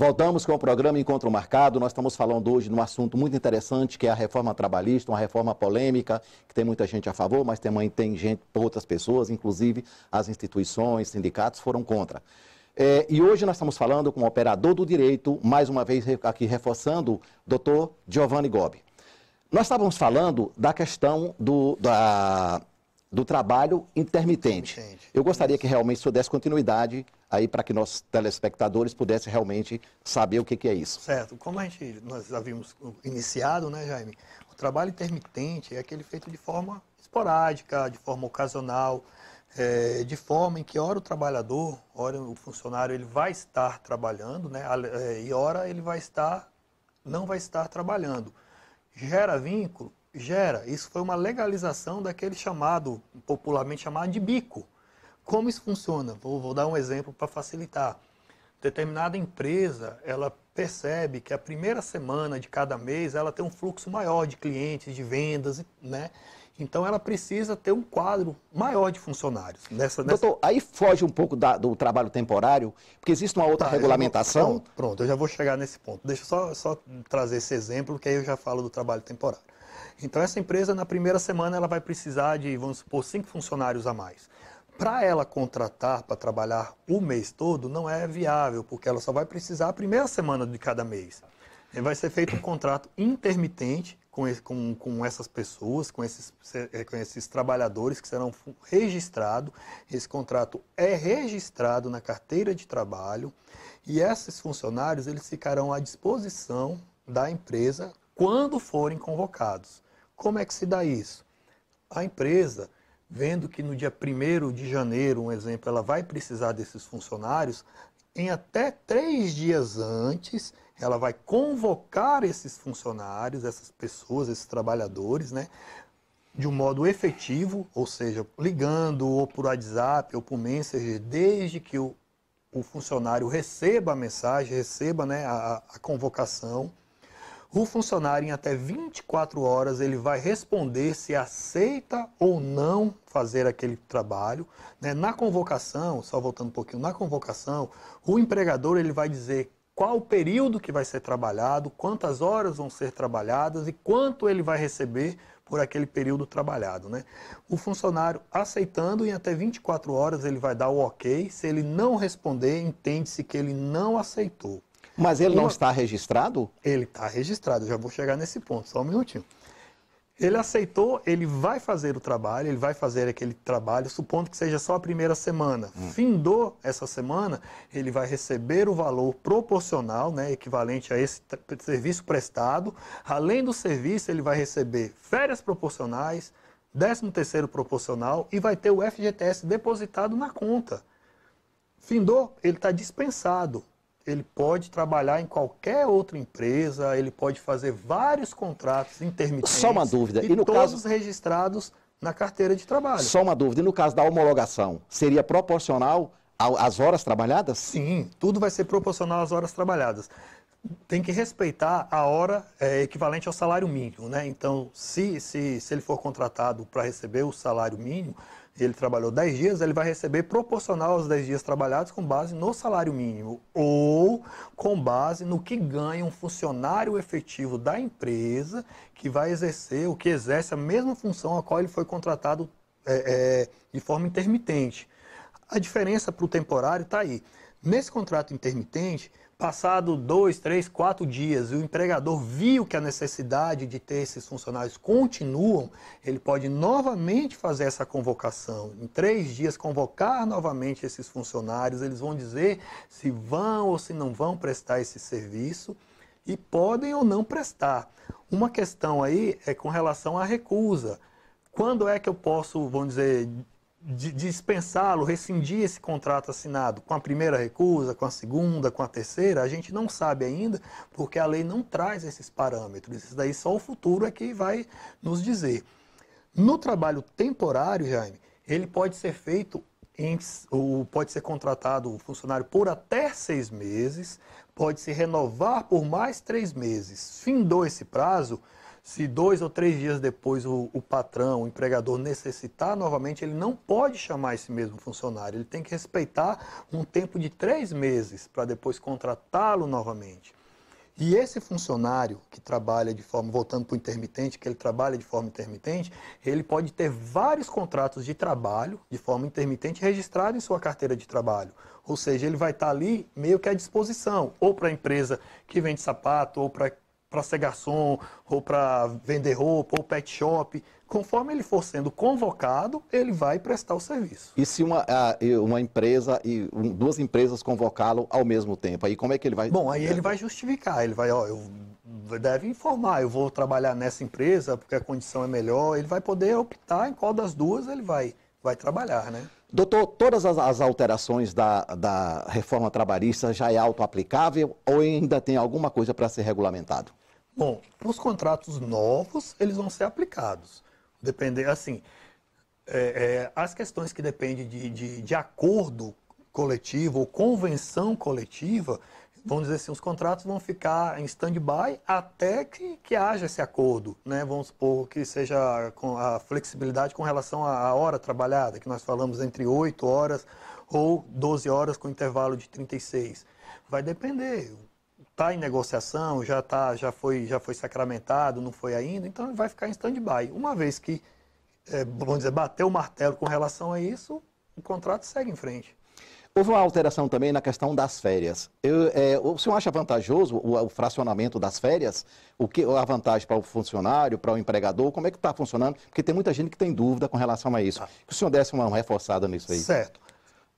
Voltamos com o programa Encontro Marcado. Nós estamos falando hoje de um assunto muito interessante, que é a reforma trabalhista, uma reforma polêmica, que tem muita gente a favor, mas também tem gente, outras pessoas, inclusive as instituições, sindicatos, foram contra. E hoje nós estamos falando com o operador do direito, mais uma vez aqui reforçando, doutor Giovanni Gobi. Nós estávamos falando da questão do trabalho intermitente. Eu gostaria que realmente isso desse continuidade aí para que nossos telespectadores pudessem realmente saber o que é isso. Certo. Como nós havíamos iniciado, né, Jaime? O trabalho intermitente é aquele feito de forma esporádica, de forma ocasional, de forma em que ora o trabalhador, ora o funcionário, ele vai estar trabalhando, né, e ora ele não vai estar trabalhando. Gera vínculo? Gera. Isso foi uma legalização daquele popularmente chamado de bico. Como isso funciona? Vou dar um exemplo para facilitar. Determinada empresa, ela percebe que a primeira semana de cada mês ela tem um fluxo maior de clientes, de vendas, né? Então ela precisa ter um quadro maior de funcionários. Doutor, aí foge um pouco do trabalho temporário, porque existe uma outra regulamentação. Pronto, eu já vou chegar nesse ponto. Deixa eu só trazer esse exemplo, que aí eu já falo do trabalho temporário. Então essa empresa, na primeira semana, ela vai precisar de, vamos supor, 5 funcionários a mais. Para ela contratar para trabalhar o mês todo, não é viável, porque ela só vai precisar a primeira semana de cada mês. E vai ser feito um contrato intermitente com essas pessoas, com esses trabalhadores que serão registrados. Esse contrato é registrado na carteira de trabalho e esses funcionários eles ficarão à disposição da empresa quando forem convocados. Como é que se dá isso? A empresa, vendo que no dia 1º de janeiro, um exemplo, ela vai precisar desses funcionários, em até 3 dias antes, ela vai convocar esses funcionários, essas pessoas, esses trabalhadores, né, de um modo efetivo, ou seja, ligando ou por WhatsApp ou por Messenger, desde que o funcionário receba a mensagem, receba, né, a convocação. O funcionário, em até 24 horas, ele vai responder se aceita ou não fazer aquele trabalho. Né? Na convocação, só voltando um pouquinho, na convocação, o empregador ele vai dizer qual o período que vai ser trabalhado, quantas horas vão ser trabalhadas e quanto ele vai receber por aquele período trabalhado. Né? O funcionário aceitando, em até 24 horas, ele vai dar o ok. Se ele não responder, entende-se que ele não aceitou. Mas ele não está registrado? Ele está registrado, já vou chegar nesse ponto, só um minutinho. Ele aceitou, ele vai fazer o trabalho, ele vai fazer aquele trabalho, supondo que seja só a primeira semana. Findou essa semana, ele vai receber o valor proporcional, né, equivalente a esse serviço prestado. Além do serviço, ele vai receber férias proporcionais, 13º proporcional e vai ter o FGTS depositado na conta. Findou, ele está dispensado. Ele pode trabalhar em qualquer outra empresa, ele pode fazer vários contratos intermitentes. Só uma dúvida. E no todos registrados na carteira de trabalho. Só uma dúvida. E no caso da homologação, seria proporcional às horas trabalhadas? Sim, tudo vai ser proporcional às horas trabalhadas. Tem que respeitar a hora equivalente ao salário mínimo, né? Então, se ele for contratado para receber o salário mínimo, ele trabalhou 10 dias, ele vai receber proporcional aos 10 dias trabalhados com base no salário mínimo ou com base no que ganha um funcionário efetivo da empresa que vai exercer, o que exerce a mesma função a qual ele foi contratado de forma intermitente. A diferença para o temporário está aí. Nesse contrato intermitente, passado 2, 3, 4 dias e o empregador viu que a necessidade de ter esses funcionários continuam, ele pode novamente fazer essa convocação. Em 3 dias, convocar novamente esses funcionários, eles vão dizer se vão ou se não vão prestar esse serviço e podem ou não prestar. Uma questão aí é com relação à recusa. Quando é que eu posso, vamos dizer, dispensá-lo, rescindir esse contrato assinado? Com a primeira recusa, com a segunda, com a terceira? A gente não sabe ainda, porque a lei não traz esses parâmetros. Isso daí só o futuro é que vai nos dizer. No trabalho temporário, Jaime, ele pode ser feito, pode ser contratado o funcionário por até 6 meses, pode se renovar por mais 3 meses. Findou esse prazo, Se 2 ou 3 dias depois o patrão, o empregador necessitar novamente, ele não pode chamar esse mesmo funcionário. Ele tem que respeitar um tempo de 3 meses para depois contratá-lo novamente. E esse funcionário que trabalha de forma, voltando para o intermitente, que ele trabalha de forma intermitente, ele pode ter vários contratos de trabalho de forma intermitente registrados em sua carteira de trabalho. Ou seja, ele vai estar ali meio que à disposição, ou para a empresa que vende sapato, ou para ser garçom, ou para vender roupa, ou pet shop. Conforme ele for sendo convocado, ele vai prestar o serviço. E se uma empresa e duas empresas convocá-lo ao mesmo tempo, aí como é que ele vai... Bom, aí ele vai justificar, ele vai, deve informar, eu vou trabalhar nessa empresa porque a condição é melhor, ele vai poder optar em qual das duas ele vai trabalhar, né? Doutor, todas as alterações da reforma trabalhista já é auto-aplicável ou ainda tem alguma coisa para ser regulamentado? Bom, os contratos novos, eles vão ser aplicados. Depender, assim, as questões que dependem de acordo coletivo ou convenção coletiva, vamos dizer assim, os contratos vão ficar em stand-by até que haja esse acordo, né? Vamos supor que seja com a flexibilidade com relação à hora trabalhada, que nós falamos entre 8 horas ou 12 horas com intervalo de 36. Vai depender. Está em negociação, já foi sacramentado, não foi ainda, então ele vai ficar em stand-by. Uma vez que, vamos dizer, bateu o martelo com relação a isso, o contrato segue em frente. Houve uma alteração também na questão das férias. O senhor acha vantajoso o fracionamento das férias? A vantagem para o funcionário, para o empregador? Como é que está funcionando? Porque tem muita gente que tem dúvida com relação a isso. Que o senhor desse uma reforçada nisso aí. Certo.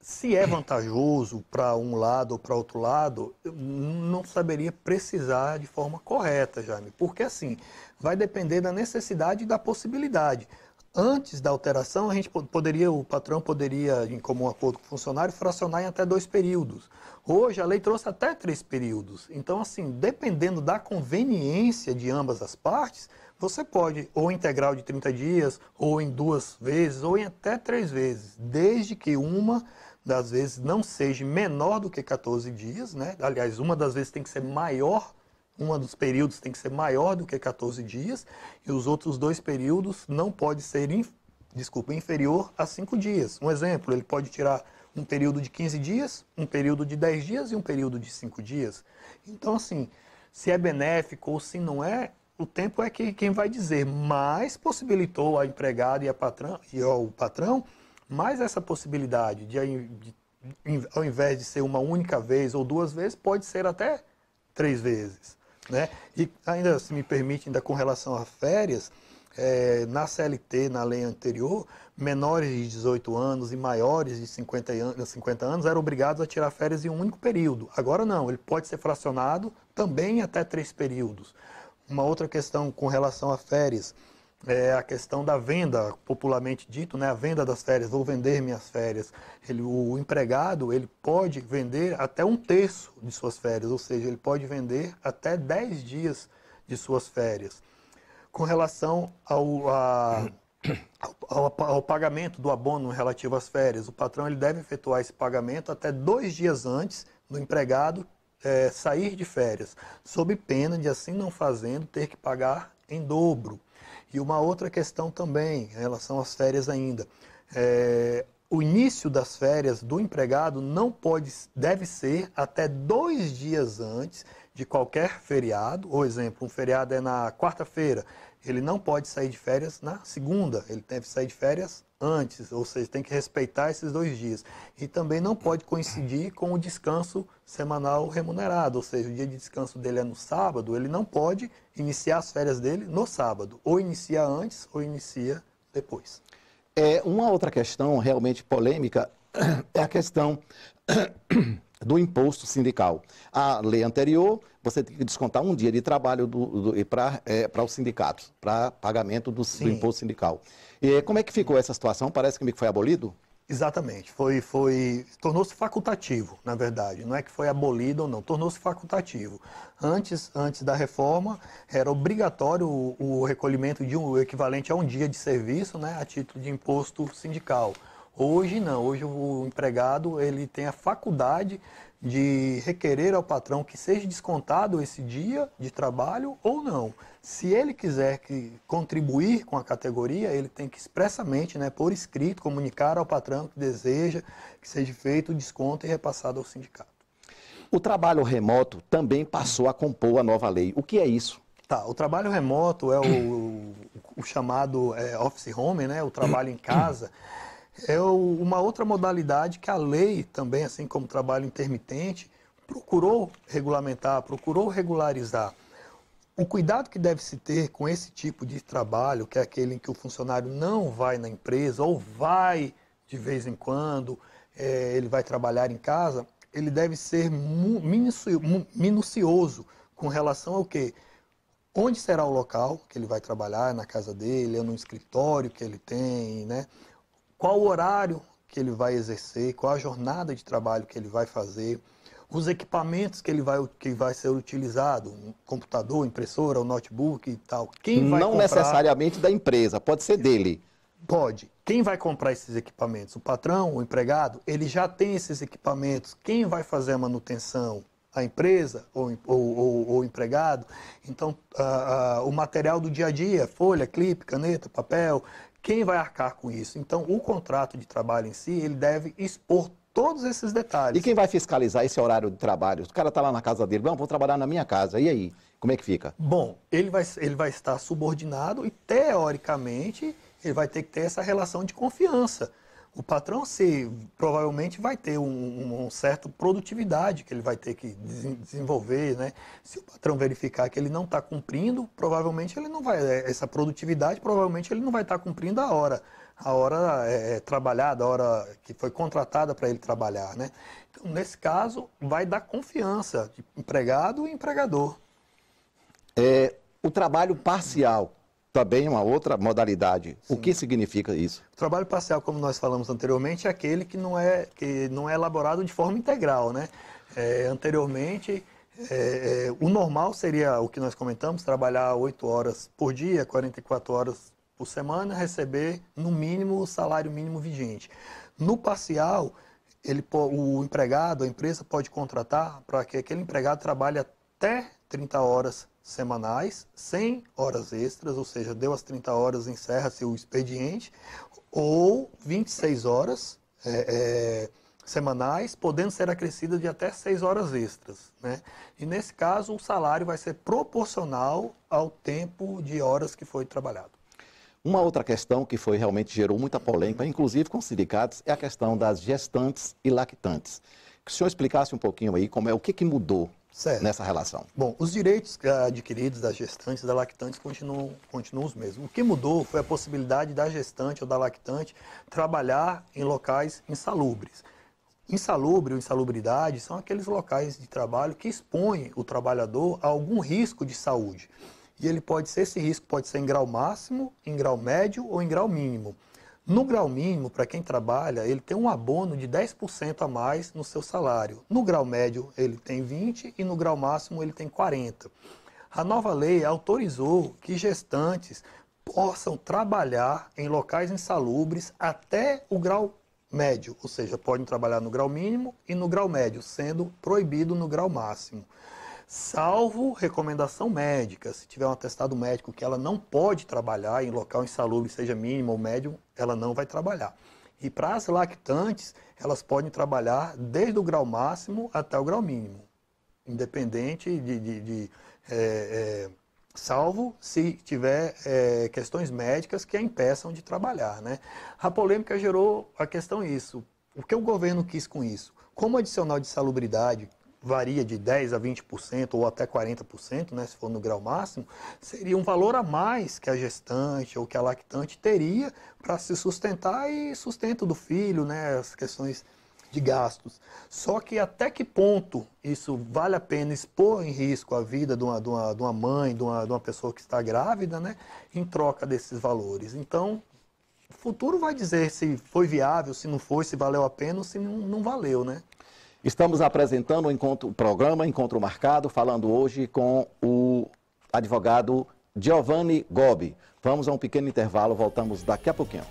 Se é vantajoso para um lado ou para outro lado, eu não saberia precisar de forma correta, Jaime. Porque assim, vai depender da necessidade e da possibilidade. Antes da alteração, o patrão poderia, em comum acordo com o funcionário, fracionar em até 2 períodos. Hoje, a lei trouxe até 3 períodos. Então, assim, dependendo da conveniência de ambas as partes, você pode, ou integral de 30 dias, ou em 2 vezes, ou em até 3 vezes, desde que uma das vezes não seja menor do que 14 dias, né? Aliás, uma das vezes tem que ser maior, um dos períodos tem que ser maior do que 14 dias, e os outros 2 períodos não pode ser inferior a 5 dias. Um exemplo, ele pode tirar um período de 15 dias, um período de 10 dias e um período de 5 dias. Então, assim, se é benéfico ou se não é, o tempo é quem vai dizer, mas possibilitou a empregada e ao patrão mais essa possibilidade de, ao invés de ser uma única vez ou 2 vezes, pode ser até 3 vezes. Né? E ainda, se me permite, ainda com relação a férias, na CLT, na lei anterior, menores de 18 anos e maiores de 50 anos eram obrigados a tirar férias em um único período. Agora não, ele pode ser fracionado também em até 3 períodos. Uma outra questão com relação a férias é a questão da venda, popularmente dito, né? A venda das férias, vou vender minhas férias. O empregado ele pode vender até 1/3 de suas férias, ou seja, ele pode vender até 10 dias de suas férias. Com relação ao pagamento do abono relativo às férias, o patrão ele deve efetuar esse pagamento até 2 dias antes do empregado sair de férias, sob pena de, assim não fazendo, ter que pagar em dobro. E uma outra questão também, em relação às férias ainda, o início das férias do empregado deve ser até 2 dias antes de qualquer feriado. Por exemplo, um feriado é na quarta-feira, ele não pode sair de férias na segunda, ele deve sair de férias antes, ou seja, tem que respeitar esses 2 dias. E também não pode coincidir com o descanso semanal remunerado, ou seja, o dia de descanso dele é no sábado, ele não pode iniciar as férias dele no sábado, ou inicia antes ou inicia depois. Uma outra questão realmente polêmica é a questão do imposto sindical. A lei anterior, você tem que descontar um dia de trabalho para os sindicatos, para pagamento do imposto sindical. E como é que ficou essa situação? Parece que foi abolido? Exatamente, tornou-se facultativo, na verdade, não é que foi abolido ou não, tornou-se facultativo. Antes da reforma, era obrigatório o recolhimento de o equivalente a um dia de serviço, né, a título de imposto sindical. Hoje não, hoje o empregado ele tem a faculdade de requerer ao patrão que seja descontado esse dia de trabalho ou não. Se ele quiser contribuir com a categoria, ele tem que expressamente, né, por escrito, comunicar ao patrão que deseja que seja feito o desconto e repassado ao sindicato. O trabalho remoto também passou a compor a nova lei. O que é isso? Tá, o trabalho remoto é o chamado office home, né, o trabalho em casa. É uma outra modalidade que a lei também, assim como o trabalho intermitente, procurou regulamentar, procurou regularizar. O cuidado que deve se ter com esse tipo de trabalho, que é aquele em que o funcionário não vai na empresa ou vai de vez em quando, ele vai trabalhar em casa, ele deve ser minucioso com relação ao quê? Onde será o local que ele vai trabalhar, na casa dele, ou no escritório que ele tem, né? Qual o horário que ele vai exercer, qual a jornada de trabalho que ele vai fazer, os equipamentos que vai ser utilizado, um computador, impressora, um notebook e tal. Quem vai Não comprar... necessariamente da empresa, pode ser dele. Pode. Quem vai comprar esses equipamentos? O patrão, o empregado? Ele já tem esses equipamentos. Quem vai fazer a manutenção? A empresa ou o empregado? Então, o material do dia a dia, folha, clipe, caneta, papel, quem vai arcar com isso? Então, o contrato de trabalho em si, ele deve expor todos esses detalhes. E quem vai fiscalizar esse horário de trabalho? O cara está lá na casa dele, não, vou trabalhar na minha casa, e aí? Como é que fica? Bom, ele vai estar subordinado e, teoricamente, ele vai ter que ter essa relação de confiança. O patrão, provavelmente, vai ter uma certa produtividade que ele vai ter que desenvolver, né? Se o patrão verificar que ele não está cumprindo, provavelmente ele não vai, essa produtividade, provavelmente ele não vai estar cumprindo a hora trabalhada, a hora que foi contratada para ele trabalhar, né? Então, nesse caso, vai dar confiança de empregado e empregador. O trabalho parcial também é uma outra modalidade. Sim. O que significa isso? O trabalho parcial, como nós falamos anteriormente, é aquele que não é elaborado de forma integral, né? Anteriormente, o normal seria o que nós comentamos, trabalhar 8 horas por dia, 44 horas por semana, receber no mínimo o salário mínimo vigente. No parcial, o empregado, a empresa pode contratar para que aquele empregado trabalhe até 30 horas semanais, 100 horas extras, ou seja, deu as 30 horas, encerra-se o expediente, ou 26 horas semanais, podendo ser acrescidas de até 6 horas extras, né? E nesse caso, o salário vai ser proporcional ao tempo de horas que foi trabalhado. Uma outra questão que realmente gerou muita polêmica, inclusive com os sindicatos, é a questão das gestantes e lactantes. Que o senhor explicasse um pouquinho aí o que mudou nessa relação. Bom, os direitos adquiridos das gestantes e da lactante continuam os mesmos. O que mudou foi a possibilidade da gestante ou da lactante trabalhar em locais insalubres. Insalubre ou insalubridade são aqueles locais de trabalho que expõem o trabalhador a algum risco de saúde. E esse risco pode ser em grau máximo, em grau médio ou em grau mínimo. No grau mínimo, para quem trabalha, ele tem um abono de 10% a mais no seu salário. No grau médio, ele tem 20% e no grau máximo, ele tem 40%. A nova lei autorizou que gestantes possam trabalhar em locais insalubres até o grau médio, ou seja, podem trabalhar no grau mínimo e no grau médio, sendo proibido no grau máximo. Salvo recomendação médica, se tiver um atestado médico que ela não pode trabalhar em local insalubre, seja mínimo ou médio, ela não vai trabalhar. E para as lactantes, elas podem trabalhar desde o grau máximo até o grau mínimo, independente salvo se tiver questões médicas que a impeçam de trabalhar, né? A polêmica gerou a questão isso. O que o governo quis com isso? Como adicional de salubridade varia de 10% a 20% ou até 40%, né, se for no grau máximo, seria um valor a mais que a gestante ou que a lactante teria para se sustentar e sustento do filho, né, as questões de gastos. Só que até que ponto isso vale a pena expor em risco a vida de uma mãe, de uma pessoa que está grávida, né, em troca desses valores. Então, o futuro vai dizer se foi viável, se não foi, se valeu a pena ou se não valeu, né? Estamos apresentando o programa Encontro Marcado, falando hoje com o advogado Giovanni Gobi. Vamos a um pequeno intervalo, voltamos daqui a pouquinho.